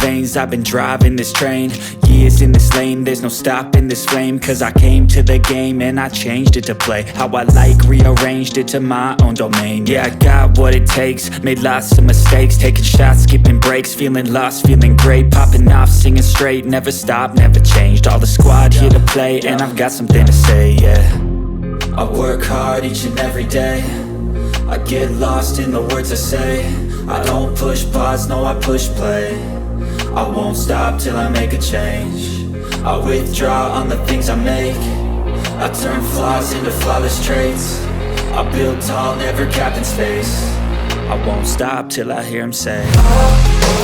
veins. I've been driving this train, years in this lane. There's no stopping this flame, cause I came to the game and I changed it to play how I like, rearranged it to my own domain. Yeah, I got what it takes, made lots of mistakes, taking shots, skipping breaks, feeling lost, feeling great, popping off, singing straight, never stopped, never changed. All the squad here to play, and I've got something to say, yeah. I work hard each and every day, I get lost in the words I say. I don't push pause, no, I push play. I won't stop till I make a change. I withdraw on the things I make. I turn flaws into flawless traits. I build tall, never capped in space. I won't stop till I hear him say, oh,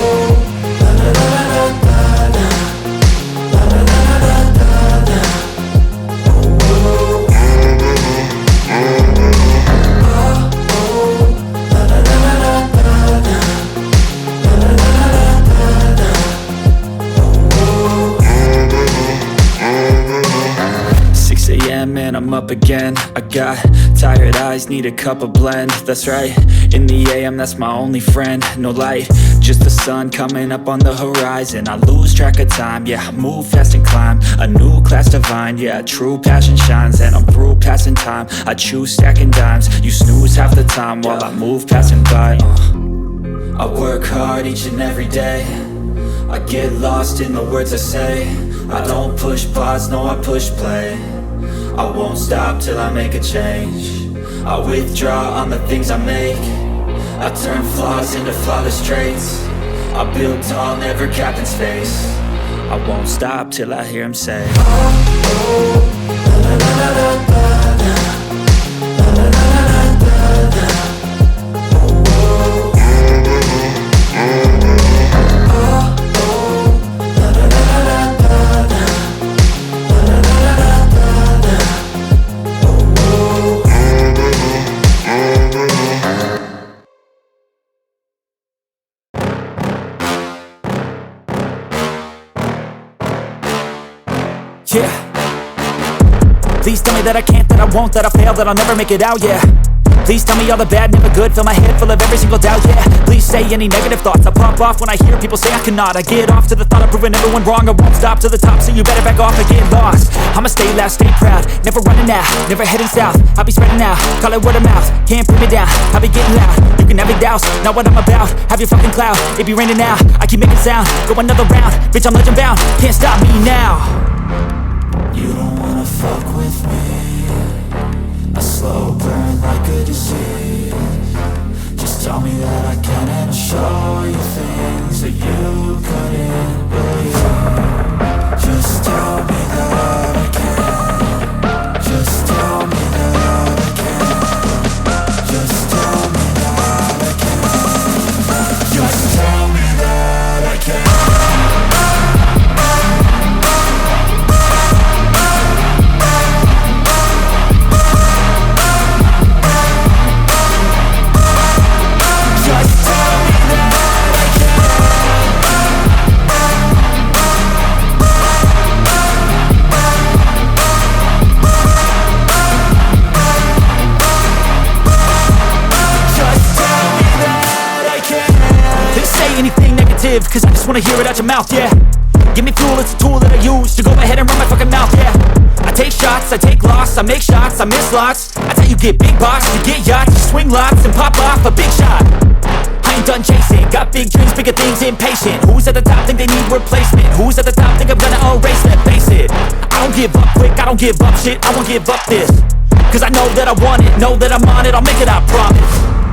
oh, la la la la la la, la la la la la la, oh, oh, and I'm up again. I got tired eyes, need a cup of blend. That's right, in the AM, that's my only friend. No light, just the sun coming up on the horizon. I lose track of time, yeah, I move fast and climb a new class divine, yeah, true passion shines. And I'm through passing time, I choose stacking dimes. You snooze half the time while I move passing by. I work hard each and every day, I get lost in the words I say. I don't push pause, no, I push play. I won't stop till I make a change. I withdraw on the things I make. I turn flaws into flawless traits. I build tall, never capped in space. I won't stop till I hear him say, oh, oh, la la la la la la, la la la la la la, oh, oh, yeah. Please tell me that I can't, that I won't, that I fail, that I'll never make it out, yeah. Please tell me all the bad, never good, fill my head full of every single doubt, yeah. Please say any negative thoughts, I pop off when I hear people say I cannot. I get off to the thought of proving everyone wrong. I won't stop to the top, so you better back off and get lost. I'ma stay loud, stay proud, never running out, never heading south. I'll be spreading out, call it word of mouth, can't put me down, I'll be getting loud. You can have your doubts, not what I'm about, have your fucking clout. It be raining now, I keep making sound, go another round, bitch I'm legend bound, can't stop me now. You don't wanna fuck with me, a slow burn like a disease. Just tell me that I can and I'll show you things that you couldn't believe. Just tell me that I can. Just tell me that I can. Just tell me that I can. Just tell me that I can. Cause I just wanna hear it out your mouth, yeah. Give me fuel, it's a tool that I use to go ahead and run my fucking mouth, yeah. I take shots, I take loss, I make shots, I miss lots. That's how you get big box, you get yachts, you swing lots and pop off a big shot. I ain't done chasing, got big dreams, bigger things, impatient. Who's at the top think they need replacement? Who's at the top think I'm gonna erase them? Face it, I don't give up quick, I don't give up shit, I won't give up this. Cause I know that I want it, know that I'm on it, I'll make it, I promise.